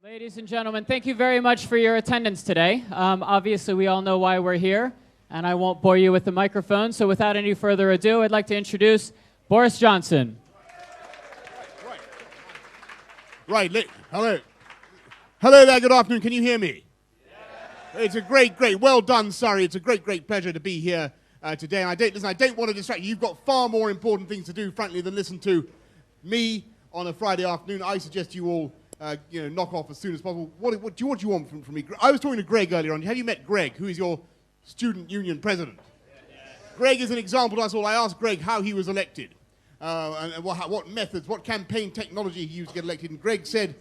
Ladies and gentlemen, thank you very much for your attendance today. Obviously, we all know why we're here, and I won't bore you with the microphone. So without any further ado, I'd like to introduce Boris Johnson. Right. Hello. Hello there, good afternoon. Can you hear me? Yeah. It's a great, well done, Surrey. It's a great pleasure to be here today. And I don't want to distract you. You've got far more important things to do, frankly, than listen to me on a Friday afternoon. I suggest you all knock off as soon as possible. What do you want from me? I was talking to Greg earlier on. Have you met Greg, who is your student union president? Yeah. Greg is an example to us all. I asked Greg how he was elected and what methods, what campaign technology he used to get elected. And Greg said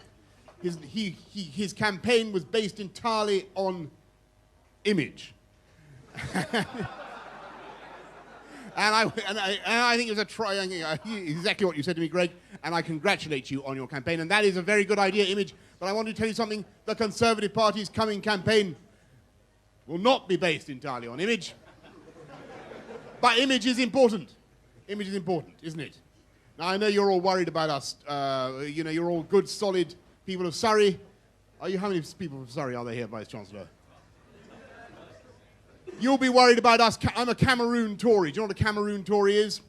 his campaign was based entirely on image. And I think it was exactly what you said to me, Greg, and I congratulate you on your campaign. And that is a very good idea, image. But I want to tell you something. The Conservative Party's coming campaign will not be based entirely on image. But image is important. Image is important, isn't it? Now, I know you're all worried about us. You're all good, solid people of Surrey. How many people from Surrey are there here, Vice Chancellor? You'll be worried about us. I'm a Cameroon Tory. Do you know what a Cameroon Tory is?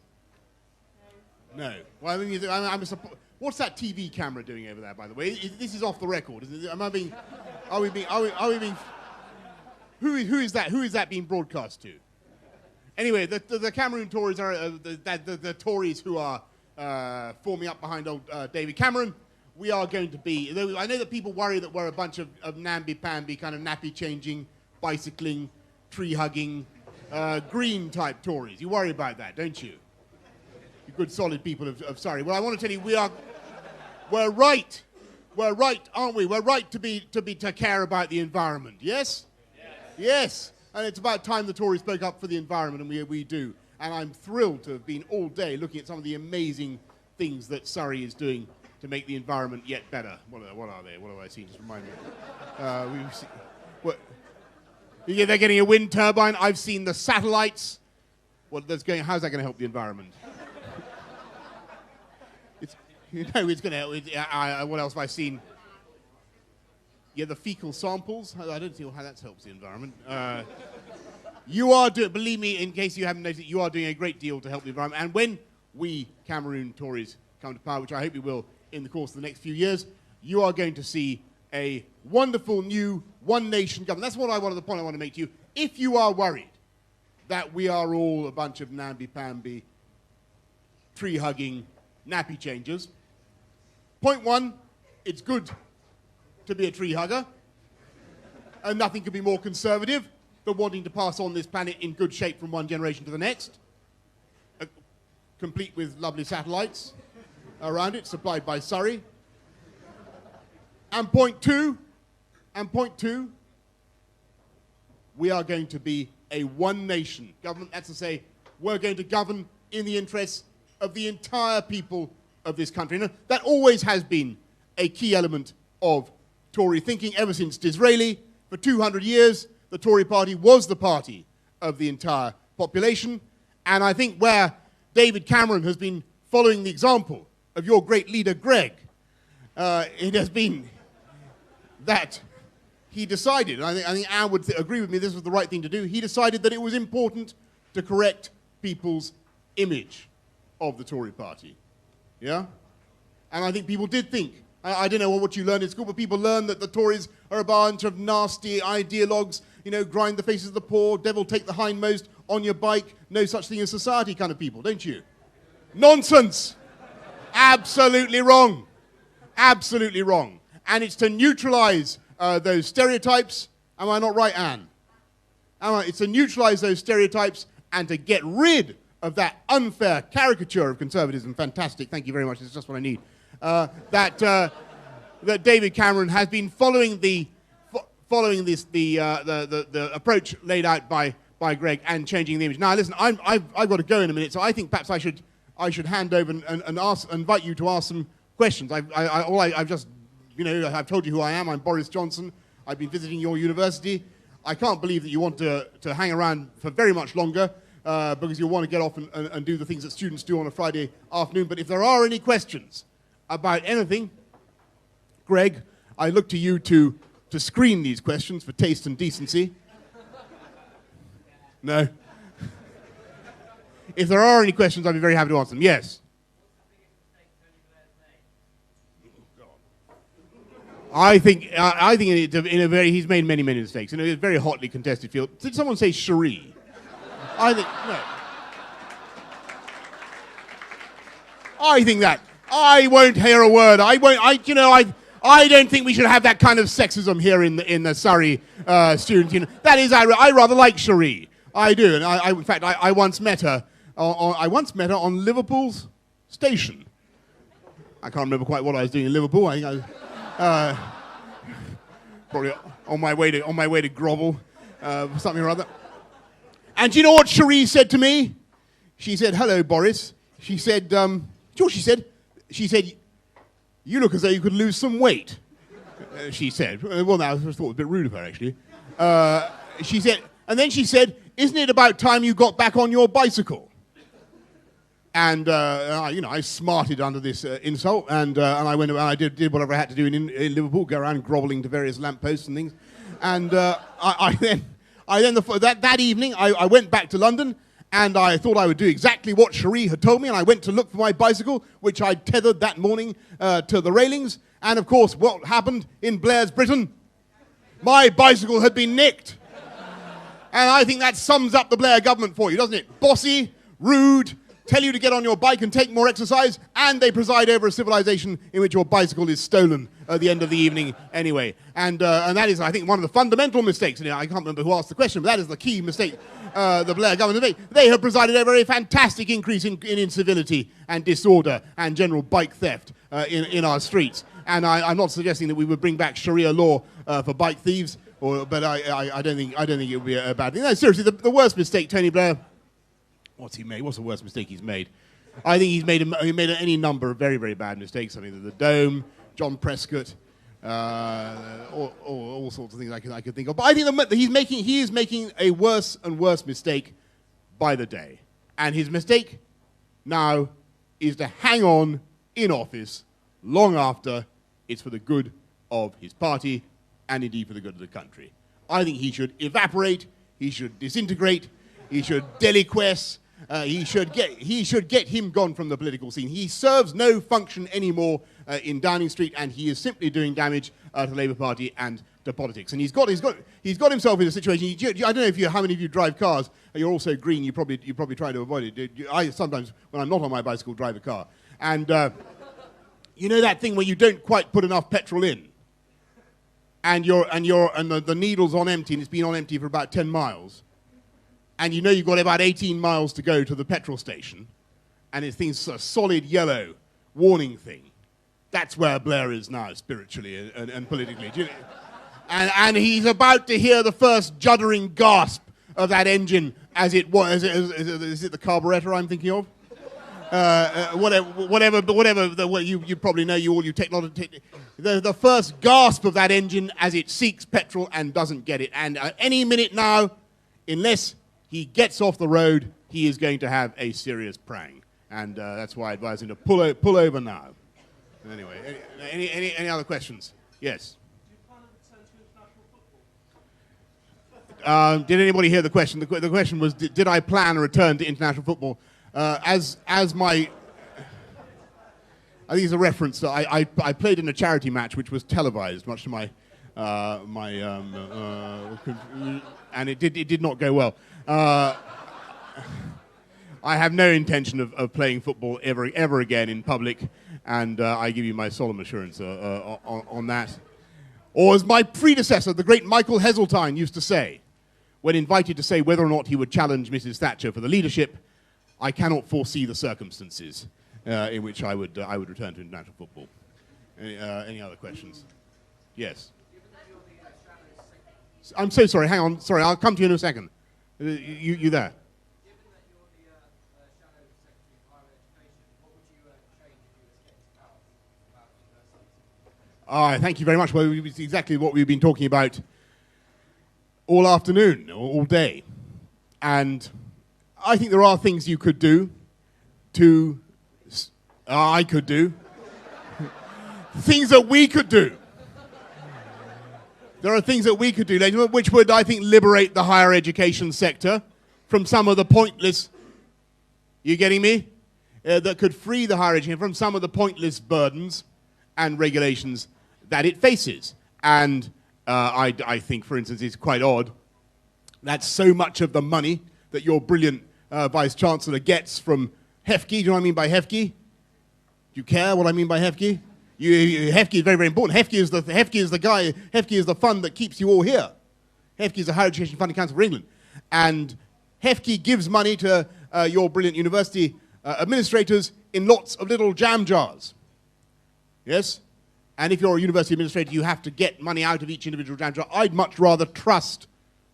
No. Well, what's that TV camera doing over there, by the way? This is off the record. Who is that? Who is that being broadcast to? Anyway, the Cameroon Tories are the Tories who are forming up behind old David Cameron. We are going to be. I know that people worry that we're a bunch of namby-pamby, kind of nappy-changing, bicycling, tree-hugging, green-type Tories. You worry about that, don't you? You good, solid people of Surrey. Well, I want to tell you, we're right. We're right, aren't we? We're right to care about the environment. Yes? Yes. And it's about time the Tories spoke up for the environment, and we do. And I'm thrilled to have been all day looking at some of the amazing things that Surrey is doing to make the environment yet better. What are they? What have I seen? Just remind me. They're getting a wind turbine. I've seen the satellites. How's that going to help the environment? It's going to help. What else have I seen? Yeah, the fecal samples. I don't see how that helps the environment. You are doing, believe me, in case you haven't noticed, you are doing a great deal to help the environment. And when we Cameroon Tories come to power, which I hope we will in the course of the next few years, you are going to see a wonderful new one-nation government. That's what the point I want to make to you. If you are worried that we are all a bunch of namby-pamby, tree-hugging, nappy changers, point one, it's good to be a tree hugger, and nothing could be more conservative than wanting to pass on this planet in good shape from one generation to the next, complete with lovely satellites around it, supplied by Surrey. And point two, we are going to be a one-nation government. That's to say, we're going to govern in the interests of the entire people of this country. Now, that always has been a key element of Tory thinking ever since Disraeli. For 200 years, the Tory party was the party of the entire population. And I think where David Cameron has been following the example of your great leader, Greg, it has been that he decided, and I think Anne would agree with me, this was the right thing to do, he decided that it was important to correct people's image of the Tory party. Yeah? And I think people did think, I don't know what you learned in school, but people learned that the Tories are a bunch of nasty ideologues, grind the faces of the poor, devil take the hindmost, on your bike, no such thing as society kind of people, don't you? Nonsense! Absolutely wrong. Absolutely wrong. And it's to neutralize those stereotypes. Am I not right, Anne? It's to neutralize those stereotypes and to get rid of that unfair caricature of conservatism. Fantastic. Thank you very much. It's just what I need. That David Cameron has been following the approach laid out by Greg and changing the image. Now, listen, I've got to go in a minute, so I think perhaps I should hand over and invite you to ask some questions. I've just, I've told you who I am. I'm Boris Johnson. I've been visiting your university. I can't believe that you want to hang around for very much longer because you'll want to get off and do the things that students do on a Friday afternoon. But if there are any questions about anything, Greg, I look to you to screen these questions for taste and decency. No? If there are any questions, I'd be very happy to answer them. Yes? I think he's made many mistakes in a very hotly contested field. Did someone say Surrey? I think no. I think that I won't hear a word. I don't think we should have that kind of sexism here in the Surrey student union. That is, I rather like Surrey. I do, and in fact, I once met her. I once met her on Liverpool's station. I can't remember quite what I was doing in Liverpool. I think I was probably on my way to grovel, something or other. And do you know what Cherie said to me? She said, "Hello, Boris." She said, "Do you know what she said? She said, you look as though you could lose some weight." She said. Well, now I thought it was a bit rude of her, actually. She said, and then she said, "Isn't it about time you got back on your bicycle?" And I smarted under this insult, and I went and I did whatever I had to do in Liverpool, go around grovelling to various lampposts and things. And that evening I went back to London, and I thought I would do exactly what Cherie had told me, and I went to look for my bicycle, which I tethered that morning to the railings. And of course, what happened in Blair's Britain? My bicycle had been nicked. And I think that sums up the Blair government for you, doesn't it? Bossy, rude, tell you to get on your bike and take more exercise, and they preside over a civilization in which your bicycle is stolen at the end of the evening anyway. And that is, I think, one of the fundamental mistakes. And I can't remember who asked the question, but that is the key mistake the Blair government made. They have presided over a fantastic increase in incivility and disorder and general bike theft in our streets. And I'm not suggesting that we would bring back Sharia law for bike thieves, but I don't think it would be a bad thing. No, seriously, the worst mistake Tony Blair. What's he made? What's the worst mistake he's made? I think he made any number of very, very bad mistakes. I mean, the Dome, John Prescott, all sorts of things I could think of. But I think that he is making a worse and worse mistake by the day. And his mistake now is to hang on in office long after it's for the good of his party and indeed for the good of the country. I think he should evaporate, he should disintegrate, he should deliquesce. He should get him gone from the political scene. He serves no function anymore in Downing Street, and he is simply doing damage to the Labour Party and to politics. And he's got himself in a situation. I don't know how many of you drive cars. You're also green. You probably try to avoid it. I sometimes, when I'm not on my bicycle, drive a car. And you know that thing where you don't quite put enough petrol in, and the needle's on empty, and it's been on empty for about 10 miles. And you know you've got about 18 miles to go to the petrol station, and it's a solid yellow warning thing. That's where Blair is now, spiritually and politically. And he's about to hear the first juddering gasp of that engine as it was. Is it the carburetor I'm thinking of? Whatever. You probably know. You technology. The first gasp of that engine as it seeks petrol and doesn't get it. And any minute now, unless he gets off the road, he is going to have a serious prang. And that's why I advise him to pull over now. Anyway, any other questions? Yes. Do you plan to return to international football? Did anybody hear the question? The question was, did I plan a return to international football? As my... I think it's a reference. I played in a charity match which was televised, much to my... and it did not go well. I have no intention of playing football ever again in public, and I give you my solemn assurance on that. Or as my predecessor, the great Michael Heseltine, used to say, when invited to say whether or not he would challenge Mrs. Thatcher for the leadership, "I cannot foresee the circumstances in which I would return to international football." Any other questions? Yes. I'm so sorry. Hang on. Sorry, I'll come to you in a second. You there? Given that you're the Shadow Secretary of Higher Education, what would you change if you were to get power about universities? All right, thank you very much. Well, it's exactly what we've been talking about all afternoon, all day. And I think there are things you could do I could do. Things that we could do There are things that we could do, ladies and gentlemen, which would, I think, liberate the higher education sector from some of the pointless, you getting me? That could free the higher education from some of the pointless burdens and regulations that it faces. And I think, for instance, it's quite odd that so much of the money that your brilliant Vice-Chancellor gets from HEFKE, do you know what I mean by HEFKE? Do you care what I mean by HEFKE? HEFKE is very, very important. HEFKE is the fund that keeps you all here. HEFKE is the Higher Education Funding Council for England. And HEFKE gives money to your brilliant university administrators in lots of little jam jars. Yes? And if you're a university administrator, you have to get money out of each individual jam jar. I'd much rather trust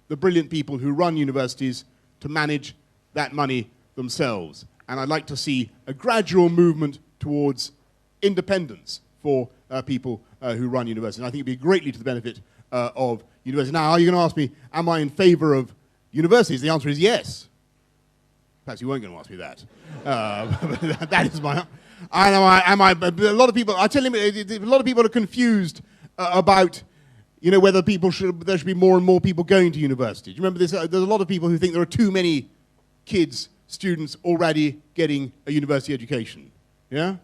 the brilliant people who run universities to manage that money themselves. And I'd like to see a gradual movement towards independence for people who run universities. And I think it'd be greatly to the benefit of universities. Now, are you going to ask me, am I in favor of universities? The answer is yes. Perhaps you weren't going to ask me that. That is my... a lot of people, I tell you, a lot of people are confused about, whether there should be more and more people going to university. Do you remember this? There's a lot of people who think there are too many students already getting a university education. Yeah?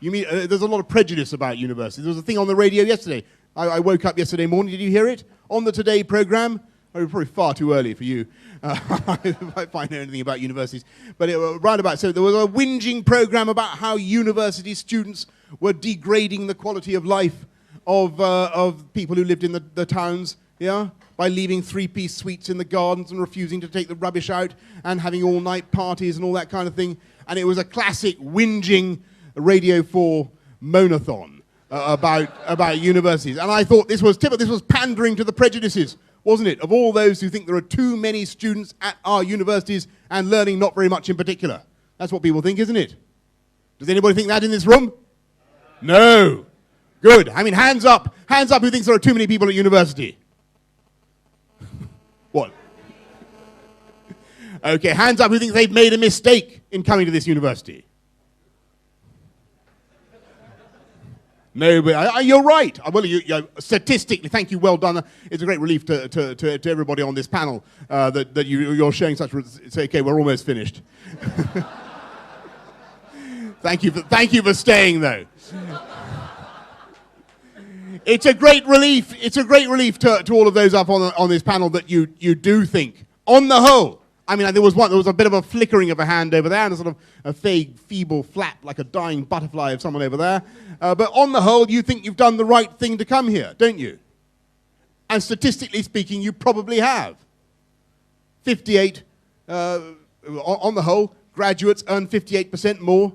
You mean, there's a lot of prejudice about university. There was a thing on the radio yesterday. I woke up yesterday morning, did you hear it? On the Today program. Oh, probably far too early for you. If I find out anything about universities. But so there was a whinging program about how university students were degrading the quality of life of people who lived in the towns, yeah, by leaving three-piece suites in the gardens and refusing to take the rubbish out and having all-night parties and all that kind of thing. And it was a classic whinging Radio 4 monathon about universities. And I thought this was pandering to the prejudices, wasn't it, of all those who think there are too many students at our universities and learning not very much in particular. That's what people think, isn't it? Does anybody think that in this room? No. Good. I mean, hands up who thinks there are too many people at university. What? Okay, hands up who thinks they've made a mistake in coming to this university. No, but you're right. Well, statistically, thank you, well done. It's a great relief to everybody on this panel that you're showing such... It's okay, we're almost finished. Thank you for staying, though. It's a great relief. It's a great relief to all of those up on this panel that you do think, on the whole. I mean, there was a bit of a flickering of a hand over there and a sort of a vague, feeble flap like a dying butterfly of someone over there. But on the whole, you think you've done the right thing to come here, don't you? And statistically speaking, you probably have. 58, on the whole, graduates earn 58% more.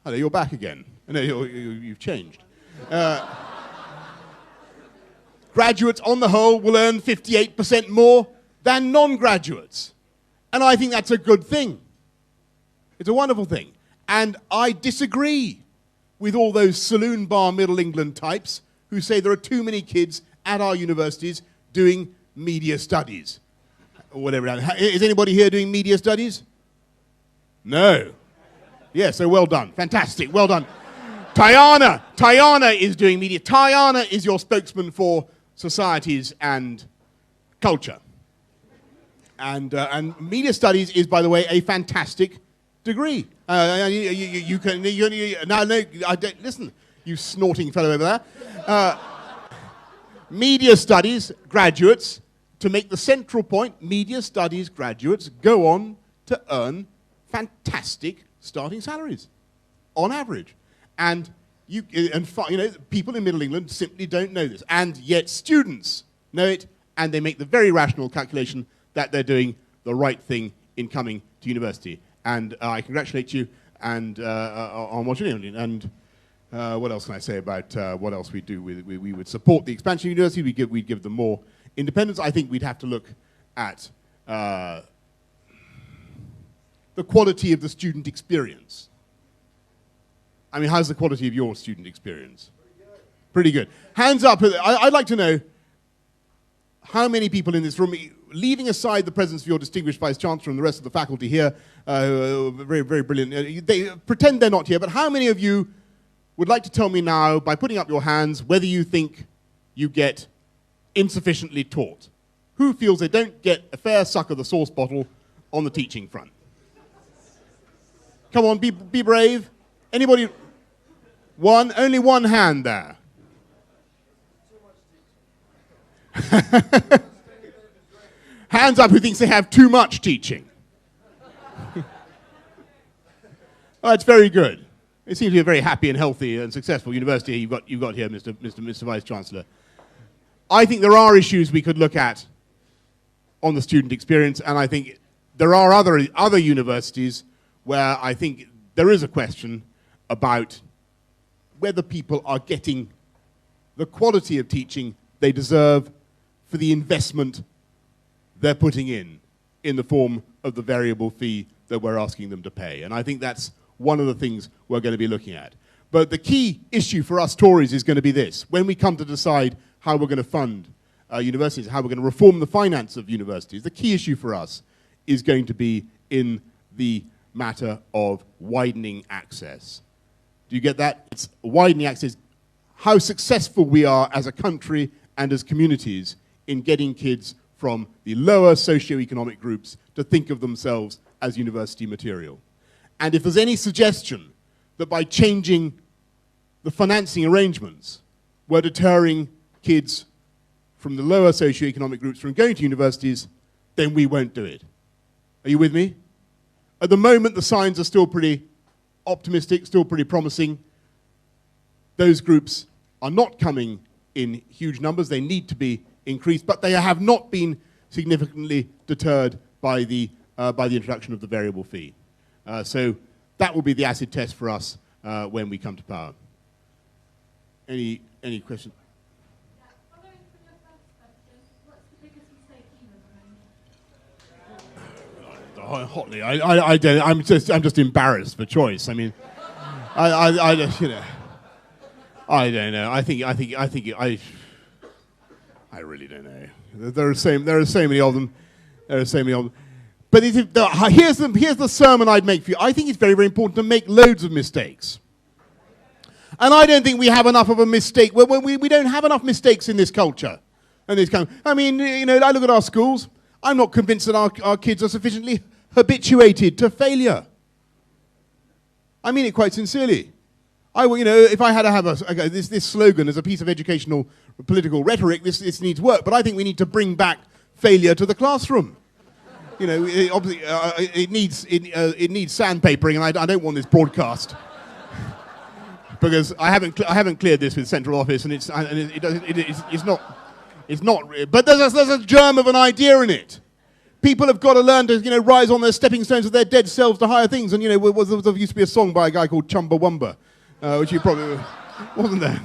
Hello, you're back again. No, you've changed. Graduates, on the whole, will earn 58% more than non-graduates. And I think that's a good thing. It's a wonderful thing. And I disagree with all those saloon bar Middle England types who say there are too many kids at our universities doing media studies. Or whatever. Is anybody here doing media studies? No. Yeah, so well done. Fantastic. Well done. Tayana is doing media. Tayana is your spokesman for societies and culture. And media studies is, by the way, a fantastic degree. You can listen, you snorting fellow over there. Media studies graduates, to make the central point, media studies graduates go on to earn fantastic starting salaries, on average. And people in Middle England simply don't know this, and yet students know it, and they make the very rational calculation that they're doing the right thing in coming to university. And I congratulate you on what you're doing. And what else can I say about what else we do? We would support the expansion of university. We'd give them more independence. I think we'd have to look at the quality of the student experience. I mean, how's the quality of your student experience? Pretty good. Hands up. I'd like to know how many people in this room, leaving aside the presence of your distinguished Vice-Chancellor and the rest of the faculty here, who are very, very brilliant, they pretend they're not here, but how many of you would like to tell me now, by putting up your hands, whether you think you get insufficiently taught? Who feels they don't get a fair suck of the sauce bottle on the teaching front? Come on, be brave. Anybody? Only one hand there. Hands up who thinks they have too much teaching. Oh, that's very good. It seems to be a very happy and healthy and successful university you've got here, Mr. Vice Chancellor. I think there are issues we could look at on the student experience, and I think there are other universities where I think there is a question about whether people are getting the quality of teaching they deserve for the investment they're putting in the form of the variable fee that we're asking them to pay. And I think that's one of the things we're going to be looking at. But the key issue for us Tories is going to be this. When we come to decide how we're going to fund universities, how we're going to reform the finance of universities, the key issue for us is going to be in the matter of widening access. Do you get that? It's widening access. How successful we are as a country and as communities in getting kids from the lower socioeconomic groups to think of themselves as university material. And if there's any suggestion that by changing the financing arrangements, we're deterring kids from the lower socioeconomic groups from going to universities, then we won't do it. Are you with me? At the moment, the signs are still pretty optimistic, still pretty promising. Those groups are not coming in huge numbers. They need to be increased, but they have not been significantly deterred by the introduction of the variable fee. So that will be the acid test for us when we come to power. Any questions? Yeah, following from your first question, what's the biggest mistake you ever made? Hotly, I don't. I'm just embarrassed for choice. I mean, I you know, I don't know. I really don't know. There are so many of them. But here's the sermon I'd make for you. I think it's very, very important to make loads of mistakes. And I don't think we have enough of a mistake. We don't have enough mistakes in this culture. I mean, you know, I look at our schools. I'm not convinced that our kids are sufficiently habituated to failure. I mean it quite sincerely. You know, if I had to have this slogan as a piece of educational political rhetoric, this needs work. But I think we need to bring back failure to the classroom. You know, it needs sandpapering, and I don't want this broadcast because I haven't cleared this with central office, and it's not. But there's a germ of an idea in it. People have got to learn to rise on their stepping stones of their dead selves to higher things. And there used to be a song by a guy called Chumbawamba, which you probably wasn't there,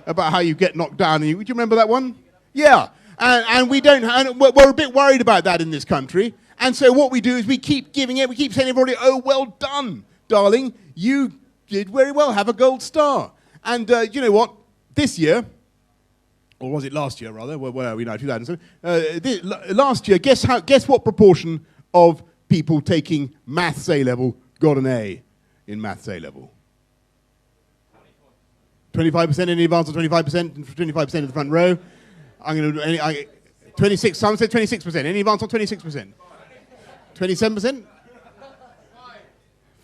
about how you get knocked down. Would you remember that one? Yeah, and we don't. And we're a bit worried about that in this country. And so what we do is we keep giving it. We keep saying to everybody, "Oh, well done, darling. You did very well. Have a gold star." And you know what? This year, or was it last year rather? Where are we now? 2007. Last year, guess what proportion of people taking Maths A level got an A in Maths A level? 25%. Any advance on 25%? 25% in the front row. I'm going to 26. Someone said 26%. Any advance on 26%? 27%?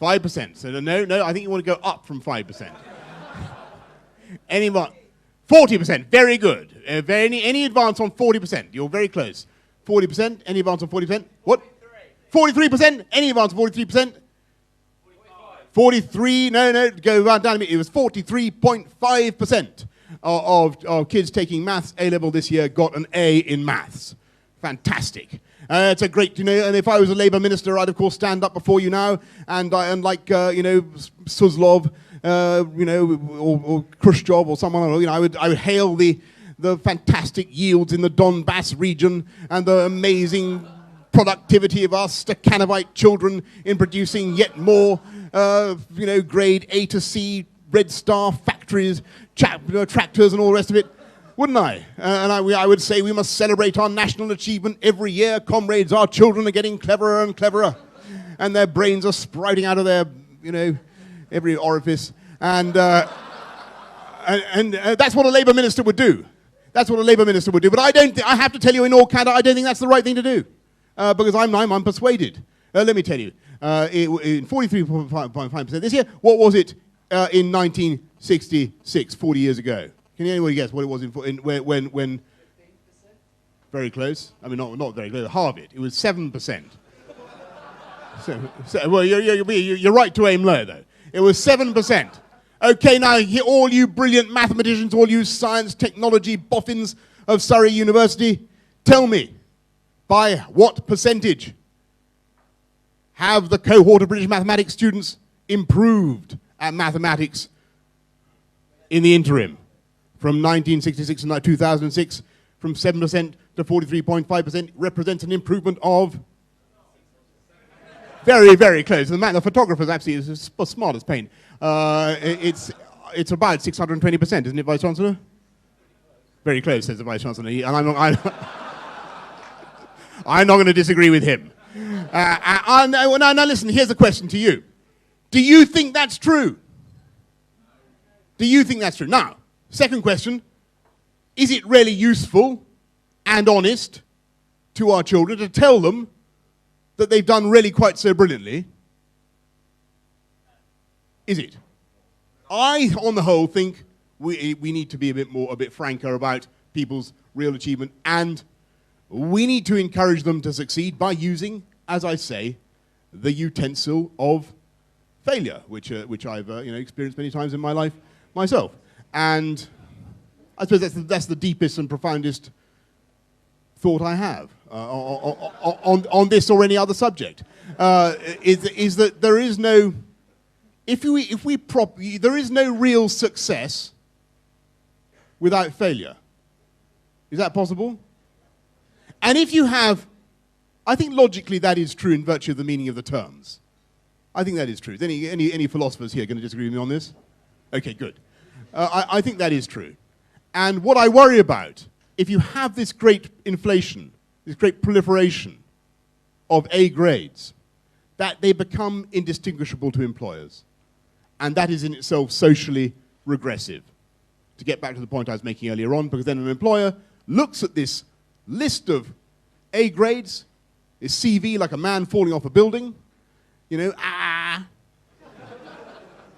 5%. So no. I think you want to go up from 5%. Any advance? 40%, very good. Any advance on 40%? You're very close. 40%, any advance on 40%? What? 43%, any advance on 43%? 43, no, go down a bit. It was 43.5% of kids taking Maths A-level this year got an A in Maths. Fantastic. It's a great, and if I was a Labour minister, I'd of course stand up before you now and like, Suslov, or Khrushchev or someone, I would hail the fantastic yields in the Donbass region and the amazing productivity of our Stakhanovite children in producing yet more, grade A to C Red Star factories, tractors and all the rest of it. Wouldn't I? And I would say we must celebrate our national achievement every year. Comrades, our children are getting cleverer and cleverer. And their brains are sprouting out of their, every orifice. And that's what a Labour minister would do. That's what a Labour minister would do. But I have to tell you in all candor, I don't think that's the right thing to do. Because I'm persuaded. Let me tell you. In 43.5% this year, what was it in 1966, 40 years ago? Can anybody guess what it was when very close. I mean, not very close. Half it. It was 7%. Well, you're right to aim low, though. It was 7%. Okay, now, all you brilliant mathematicians, all you science, technology boffins of Surrey University, tell me, by what percentage have the cohort of British mathematics students improved at mathematics in the interim? From 1966 to 2006, from 7% to 43.5% represents an improvement of very, very close. The photographer's absolutely is smart as paint. It's about 620%, isn't it, Vice Chancellor? Very close, says the Vice Chancellor. And I'm not going to disagree with him. Now listen, here's a question to you. Do you think that's true? Do you think that's true? Now, second question, is it really useful and honest to our children to tell them that they've done really quite so brilliantly? Is it? I, on the whole, think we need to be a bit franker about people's real achievement, and we need to encourage them to succeed by using, as I say, the utensil of failure, which I've experienced many times in my life myself. And I suppose that's the deepest and profoundest thought I have on this or any other subject. Is that there is no, there is no real success without failure. Is that possible? And if you have, I think logically that is true in virtue of the meaning of the terms. I think that is true. Any philosophers here going to disagree with me on this? Okay, good. I think that is true. And what I worry about, if you have this great inflation, this great proliferation of A grades, that they become indistinguishable to employers. And that is in itself socially regressive. To get back to the point I was making earlier on, because then an employer looks at this list of A grades, his CV like a man falling off a building,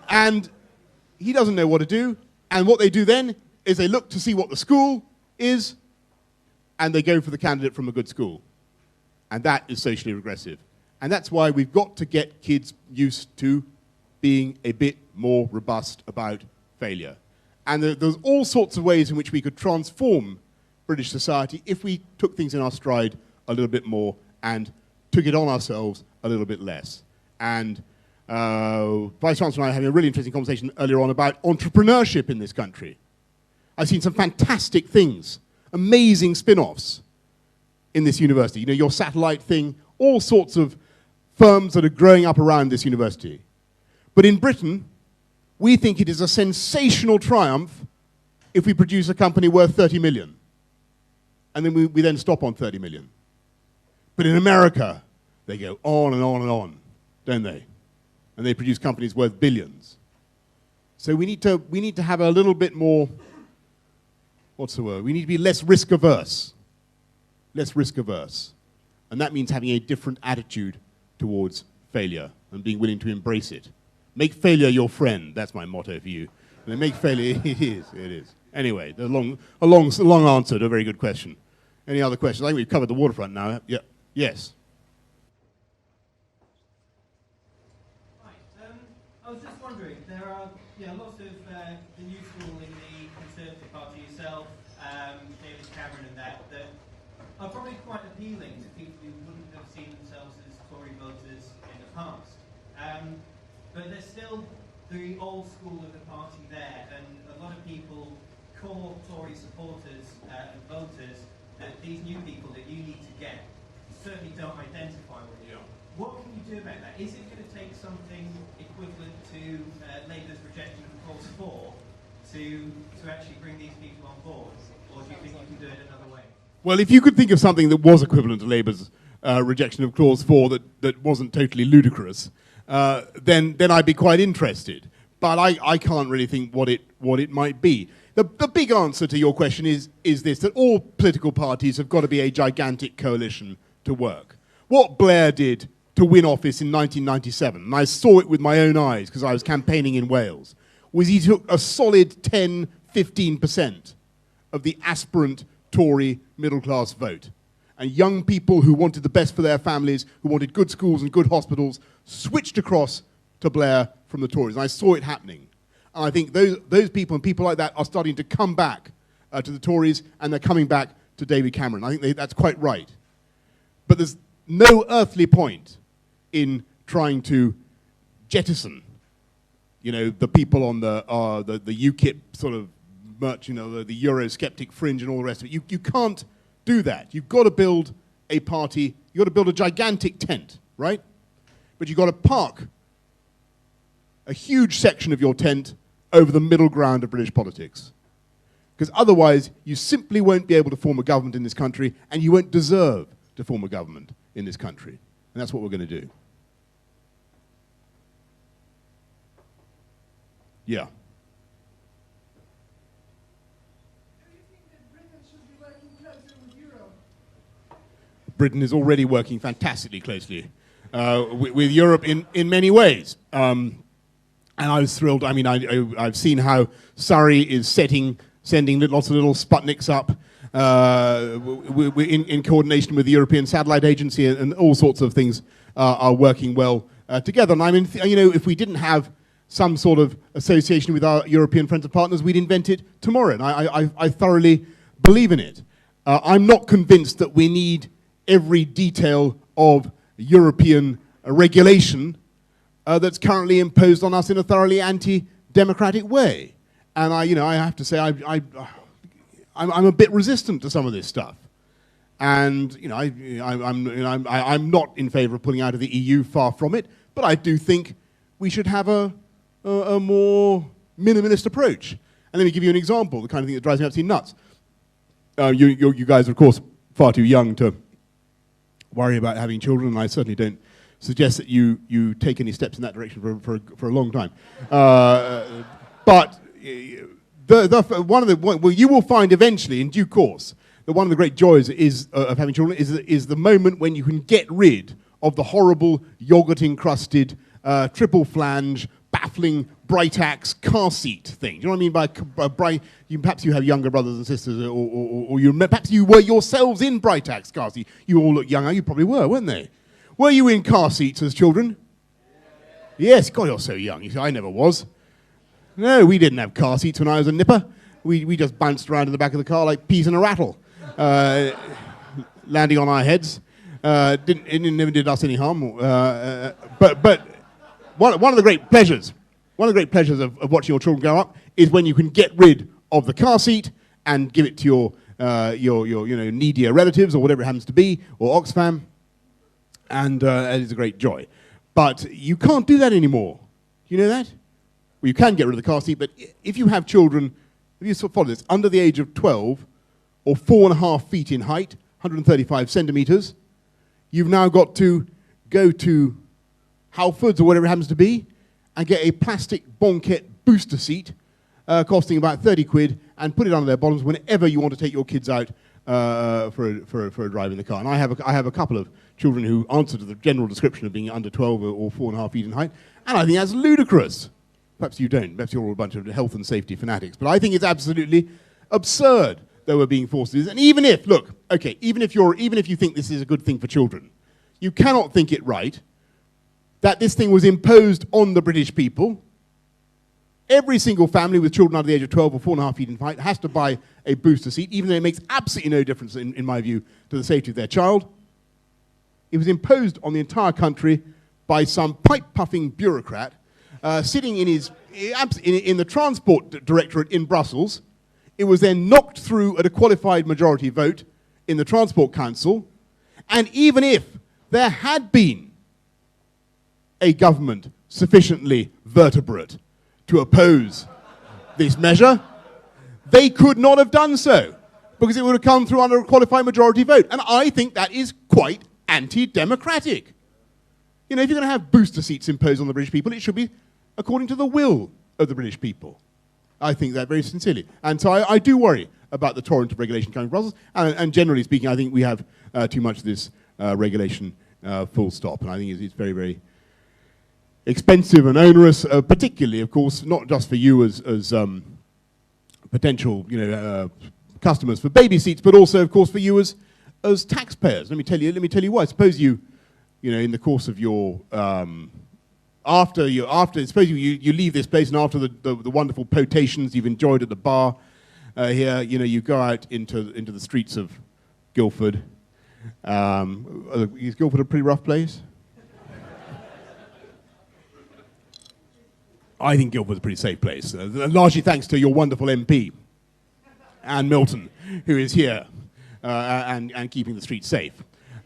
and he doesn't know what to do. And what they do then is they look to see what the school is, and they go for the candidate from a good school. And that is socially regressive. And that's why we've got to get kids used to being a bit more robust about failure. And there's all sorts of ways in which we could transform British society if we took things in our stride a little bit more and took it on ourselves a little bit less. And Vice Chancellor and I were having a really interesting conversation earlier on about entrepreneurship in this country. I've seen some fantastic things, amazing spin-offs in this university. Your satellite thing, all sorts of firms that are growing up around this university. But in Britain, we think it is a sensational triumph if we produce a company worth 30 million. And then we then stop on 30 million. But in America, they go on and on and on, don't they? And they produce companies worth billions. So we need to have a little bit more, what's the word? We need to be less risk averse. Less risk averse. And that means having a different attitude towards failure and being willing to embrace it. Make failure your friend. That's my motto for you. And make failure, it is. Anyway, a long answer to a very good question. Any other questions? I think we've covered the waterfront now. Yeah. Yes. Right. I was just wondering, there are lots of the new school in the Conservative Party, yourself, David Cameron and that are probably quite appealing to people who wouldn't have seen themselves as Tory voters in the past. But there's still the old school of the party there, and a lot of people, core Tory supporters and voters, that these new people that you need to get certainly don't identify with you. What can you do about that? Is it going to take something equivalent to Labour's rejection of Clause 4 to actually bring these people on board? Or do you think you can do it another way? Well, if you could think of something that was equivalent to Labour's rejection of Clause 4 that wasn't totally ludicrous, then I'd be quite interested. But I can't really think what it might be. The big answer to your question is this, that all political parties have got to be a gigantic coalition to work. What Blair did to win office in 1997, and I saw it with my own eyes because I was campaigning in Wales, was he took a solid 10, 15% of the aspirant Tory middle-class vote. And young people who wanted the best for their families, who wanted good schools and good hospitals, switched across to Blair from the Tories. And I saw it happening. And I think those people and people like that are starting to come back to the Tories, and they're coming back to David Cameron. I think that's quite right. But there's no earthly point in trying to jettison, you know, the people on the UKIP sort of much, you know, the Eurosceptic fringe and all the rest of it. You can't do that. You've got to build a party. You've got to build a gigantic tent, right? But you've got to park a huge section of your tent over the middle ground of British politics. Because otherwise, you simply won't be able to form a government in this country, and you won't deserve to form a government in this country. And that's what we're going to do. Yeah. Do you think that Britain should be working closer with Europe? Britain is already working fantastically closely with Europe in many ways. And I was thrilled. I mean, I've seen how Surrey is sending lots of little Sputniks up in coordination with the European Satellite Agency, and all sorts of things are working well together. And I mean, you know, if we didn't have some sort of association with our European friends and partners, we'd invent it tomorrow. And I thoroughly believe in it. I'm not convinced that we need every detail of European regulation that's currently imposed on us in a thoroughly anti-democratic way. And I have to say, I'm a bit resistant to some of this stuff. And you know, I'm not in favour of pulling out of the EU, far from it. But I do think we should have a more minimalist approach. And let me give you an example, the kind of thing that drives me absolutely nuts. You guys are, of course, far too young to worry about having children, and I certainly don't suggest that you take any steps in that direction for a long time. But you will find eventually, in due course, that one of the great joys of having children is the moment when you can get rid of the horrible yogurt-encrusted, triple flange, baffling Britax car seat thing. Do you know what I mean by perhaps you have younger brothers and sisters, or perhaps you were yourselves in Britax car seat. You all look younger. You probably were, weren't they? Were you in car seats as children? Yes. God, you're so young. You see, I never was. No, we didn't have car seats when I was a nipper. We just bounced around in the back of the car like peas in a rattle, landing on our heads. It never did us any harm. But one of the great pleasures of watching your children grow up is when you can get rid of the car seat and give it to your needier relatives or whatever it happens to be, or Oxfam, and it is a great joy. But you can't do that anymore. You know that? Well, you can get rid of the car seat, but if you have children, if you sort of follow this, under the age of 12 or 4.5 feet in height, 135 centimetres, you've now got to go to Halfords or whatever it happens to be and get a plastic banquette booster seat costing about 30 quid and put it under their bottoms whenever you want to take your kids out for a drive in the car. And I have a couple of children who answer to the general description of being under 12 or 4.5 feet in height, and I think that's ludicrous. Perhaps you don't. Perhaps you're all a bunch of health and safety fanatics. But I think it's absolutely absurd that we're being forced to do this. And even if you think this is a good thing for children, you cannot think it right that this thing was imposed on the British people. Every single family with children under the age of 12 or 4.5 feet in height has to buy a booster seat, even though it makes absolutely no difference, in my view, to the safety of their child. It was imposed on the entire country by some pipe-puffing bureaucrat sitting in the Transport Directorate in Brussels. It was then knocked through at a qualified majority vote in the Transport Council. And even if there had been a government sufficiently vertebrate to oppose this measure, they could not have done so, because it would have come through under a qualified majority vote. And I think that is quite anti-democratic. You know, if you're going to have booster seats imposed on the British people, it should be according to the will of the British people. I think that very sincerely. And so I do worry about the torrent of regulation coming from Brussels. And generally speaking, I think we have too much of this regulation, full stop. And I think it's very, very expensive and onerous, particularly, of course, not just for you as potential, customers for baby seats, but also, of course, for you as taxpayers. Let me tell you why. Suppose you in the course of your suppose you leave this place, and after the wonderful potations you've enjoyed at the bar here, you go out into the streets of Guildford. Is Guildford a pretty rough place? I think Guildford's a pretty safe place, largely thanks to your wonderful MP, Anne Milton, who is here and keeping the streets safe.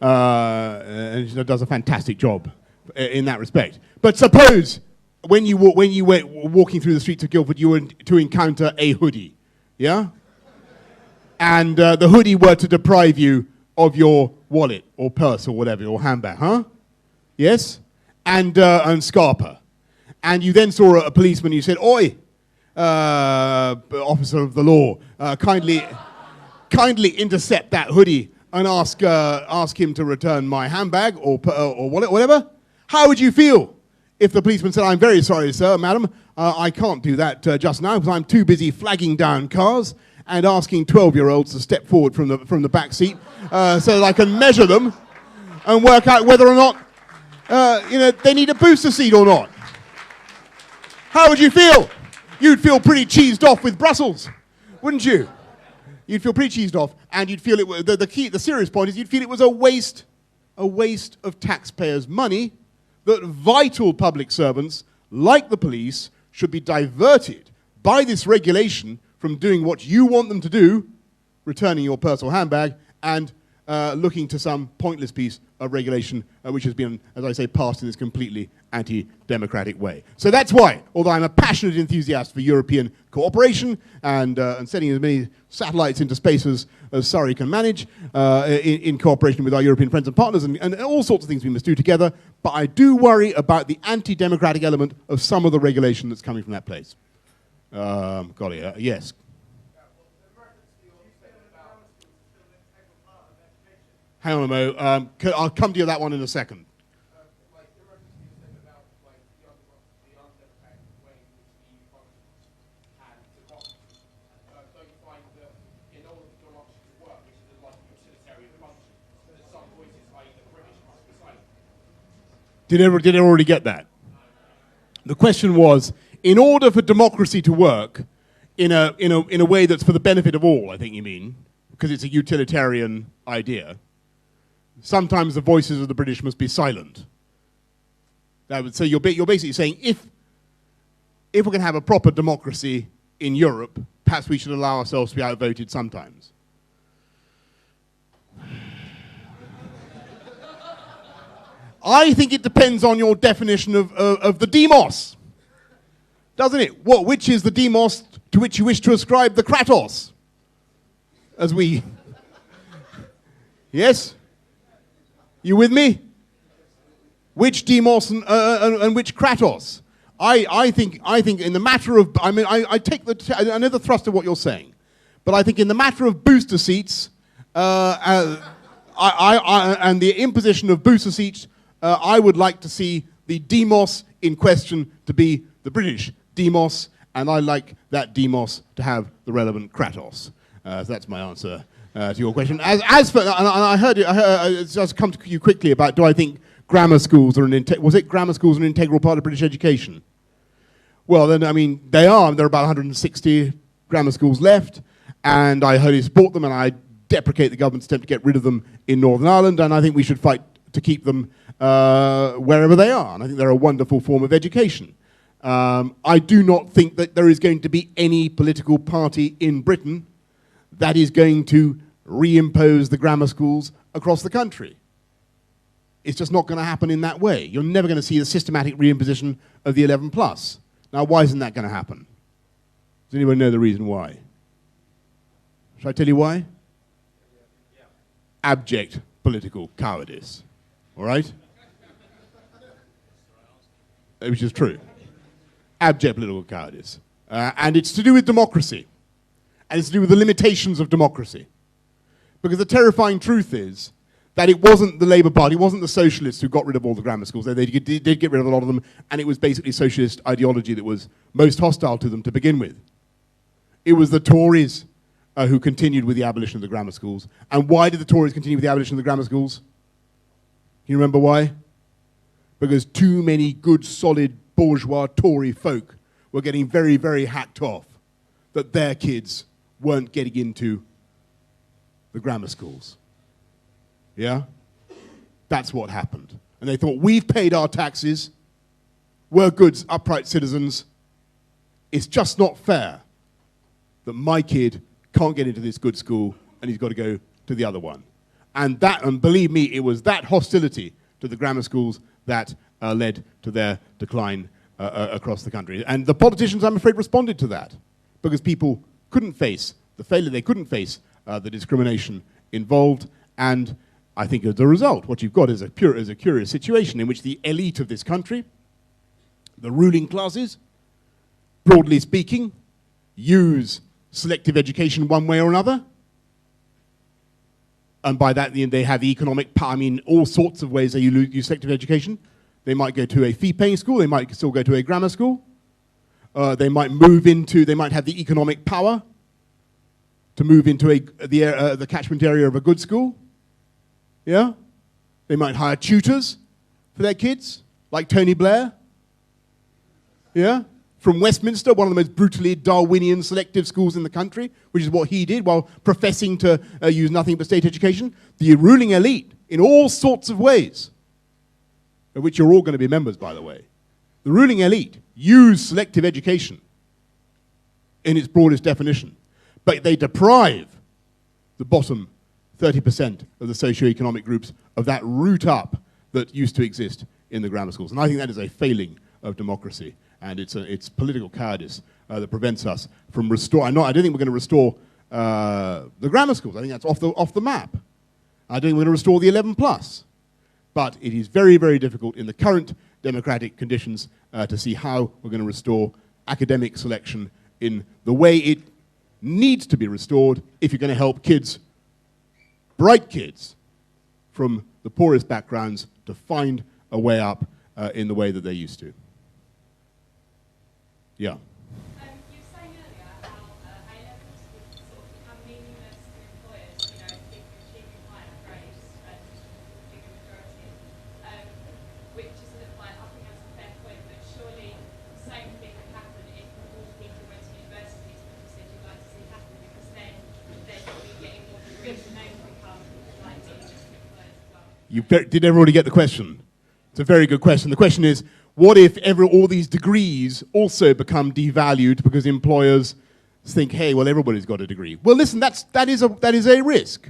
And she does a fantastic job in that respect. But suppose when you were walking through the streets of Guildford, you were to encounter a hoodie, yeah? And the hoodie were to deprive you of your wallet or purse or whatever, or handbag, huh? Yes? And Scarpa. And you then saw a policeman, you said, "Oi, officer of the law, kindly intercept that hoodie and ask him to return my handbag or wallet, whatever." How would you feel if the policeman said, "I'm very sorry, sir, madam, I can't do that just now because I'm too busy flagging down cars and asking 12-year-olds to step forward from the back seat so that I can measure them and work out whether or not they need a booster seat or not"? How would you feel? You'd feel pretty cheesed off with Brussels, wouldn't you? You'd feel pretty cheesed off, and you'd feel the serious point is you'd feel it was a waste of taxpayers' money, that vital public servants, like the police, should be diverted by this regulation from doing what you want them to do, returning your purse or handbag, and looking to some pointless piece of regulation which has been, as I say, passed in this completely anti-democratic way. So that's why, although I'm a passionate enthusiast for European cooperation and sending as many satellites into space as Surrey can manage in cooperation with our European friends and partners and all sorts of things we must do together, but I do worry about the anti-democratic element of some of the regulation that's coming from that place. Got it, yes. Hang on a mo. I'll come to you on that one in a second. Did everyone already get that? The question was, in order for democracy to work in a way that's for the benefit of all, I think you mean, because it's a utilitarian idea, sometimes the voices of the British must be silent. So you're basically saying, if we're going to have a proper democracy in Europe, perhaps we should allow ourselves to be outvoted sometimes. I think it depends on your definition of the demos, doesn't it? Which is the demos to which you wish to ascribe the kratos? As we... Yes? You with me? Which demos and which kratos? I think in the matter of... I mean, I know the thrust of what you're saying, but I think in the matter of booster seats, and the imposition of booster seats, I would like to see the demos in question to be the British demos, and I like that demos to have the relevant kratos. So that's my answer to your question. As for, and I heard it's just come to you quickly about, do I think grammar schools are grammar schools an integral part of British education? Well, then, I mean, they are. There are about 160 grammar schools left, and I wholly support them, and I deprecate the government's attempt to get rid of them in Northern Ireland, and I think we should fight to keep them wherever they are, and I think they're a wonderful form of education. I do not think that there is going to be any political party in Britain that is going to reimpose the grammar schools across the country. It's just not going to happen in that way. You're never going to see the systematic reimposition of the 11 plus. Now, why isn't that going to happen? Does anyone know the reason why? Shall I tell you why? Yeah. Abject political cowardice. All right? Which is true. Abject political cowardice. And it's to do with democracy. And it's to do with the limitations of democracy. Because the terrifying truth is that it wasn't the Labour Party, it wasn't the socialists who got rid of all the grammar schools. They did get rid of a lot of them, and it was basically socialist ideology that was most hostile to them to begin with. It was the Tories who continued with the abolition of the grammar schools. And why did the Tories continue with the abolition of the grammar schools? Can you remember why? Because too many good, solid, bourgeois Tory folk were getting very, very hacked off that their kids weren't getting into the grammar schools. Yeah? That's what happened. And they thought, we've paid our taxes, we're good, upright citizens, it's just not fair that my kid can't get into this good school and he's got to go to the other one. And believe me, it was that hostility to the grammar schools that led to their decline across the country. And the politicians, I'm afraid, responded to that because people couldn't face the failure, they couldn't face the discrimination involved, and I think as a result, what you've got is a curious situation in which the elite of this country, the ruling classes, broadly speaking, use selective education one way or another. And by that, they have economic power. I mean, all sorts of ways they use selective education. They might go to a fee-paying school. They might still go to a grammar school. They might have the economic power to move into the catchment area of a good school. Yeah? They might hire tutors for their kids, like Tony Blair. Yeah? From Westminster, one of the most brutally Darwinian selective schools in the country, which is what he did while professing to use nothing but state education. The ruling elite, in all sorts of ways, of which you're all going to be members, by the way, the ruling elite use selective education in its broadest definition, but they deprive the bottom 30% of the socio-economic groups of that root up that used to exist in the grammar schools. And I think that is a failing of democracy. And it's political cowardice that prevents us from restoring. I don't think we're going to restore the grammar schools. I think that's off the map. I don't think we're going to restore the 11 plus. But it is very, very difficult in the current democratic conditions to see how we're going to restore academic selection in the way it needs to be restored if you're going to help kids, bright kids, from the poorest backgrounds to find a way up in the way that they used to. Yeah. You were saying earlier how A-levels would sort of become meaningless to employers, you know, if people are achieving higher grades and bigger majorities, which is a little like, I think that's a fair point, but surely the same thing would happen if more people went to universities, which you said you'd like to see happen, because then they'd be getting more degrees and they would become like meaningless to employers as well. Did everybody get the question? It's a very good question. The question is, what if all these degrees also become devalued because employers think, hey, well, everybody's got a degree? Well, listen, that is a risk.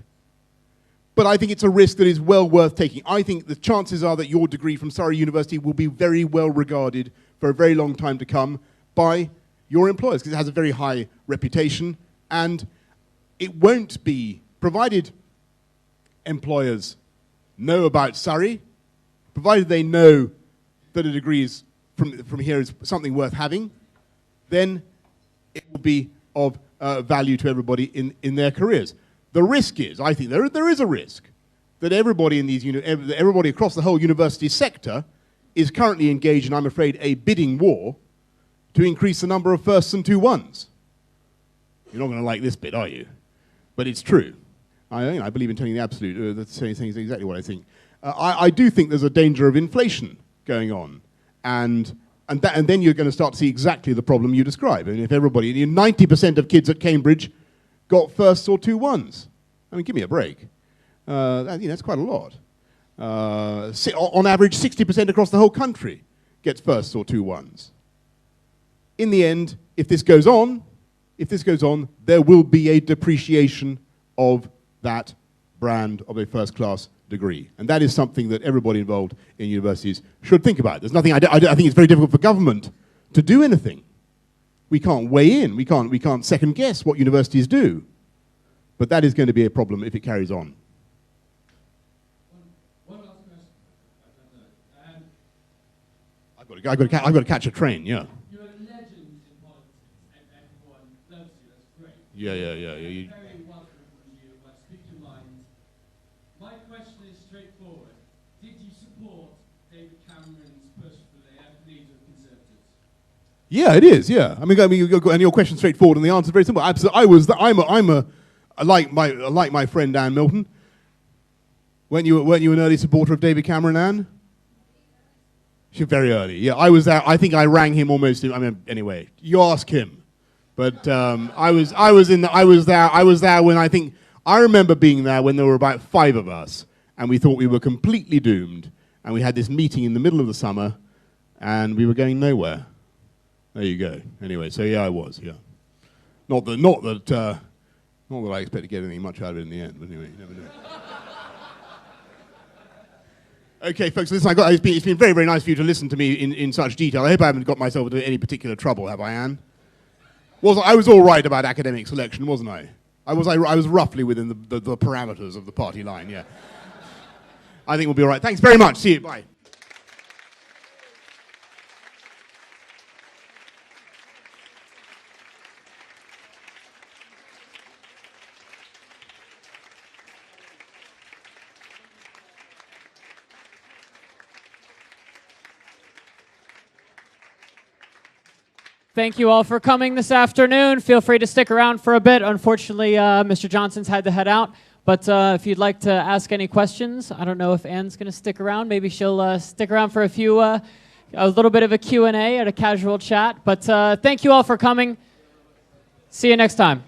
But I think it's a risk that is well worth taking. I think the chances are that your degree from Surrey University will be very well regarded for a very long time to come by your employers, because it has a very high reputation, and it won't be, provided employers know about Surrey, provided they know that a degree is from here is something worth having, then it will be of value to everybody in their careers. The risk is, I think there is a risk that everybody everybody across the whole university sector is currently engaged in, I'm afraid, a bidding war to increase the number of firsts and 2-1s. You're not going to like this bit, are you? But it's true. I believe in telling the absolute. That's saying exactly what I think. I do think there's a danger of inflation going on, and then you're going to start to see exactly the problem you describe. I mean, if 90% of kids at Cambridge got firsts or 2-1s. I mean, give me a break. That's quite a lot. On average, 60% across the whole country gets firsts or 2-1s. In the end, if this goes on, there will be a depreciation of that brand of a first-class degree. And that is something that everybody involved in universities should think about. There's nothing, I think it's very difficult for government to do anything. We can't weigh in, we can't second guess what universities do. But that is going to be a problem if it carries on. One last question. I don't know. I've got to catch a train, yeah. You're a legend in politics. Yeah. Very welcome from you. Speak your mind. My question is straightforward. Did you support David Cameron's push for the leader of Conservatives? Yeah, it is. Yeah, I mean, and your question's straightforward, and the answer's very simple. Absolutely, like my friend Anne Milton. Weren't you an early supporter of David Cameron, Anne? She's very early. Yeah, I was there. I think I rang him almost. I mean, anyway, you ask him. But I was there when I remember being there when there were about 5 of us, and we thought we were completely doomed, and we had this meeting in the middle of the summer, and we were going nowhere. There you go. Anyway, so yeah, I was. Yeah, not that I expect to get anything much out of it in the end. But anyway, you never know. Okay, folks, listen, it's been very, very nice for you to listen to me in such detail. I hope I haven't got myself into any particular trouble, have I, Anne? I was all right about academic selection, wasn't I? I was roughly within the parameters of the party line, yeah. I think we'll be all right. Thanks very much. See you. Bye. Thank you all for coming this afternoon. Feel free to stick around for a bit. Unfortunately, Mr. Johnson's had to head out. But if you'd like to ask any questions, I don't know if Anne's going to stick around. Maybe she'll stick around for a little bit of a Q&A and a casual chat. But thank you all for coming. See you next time.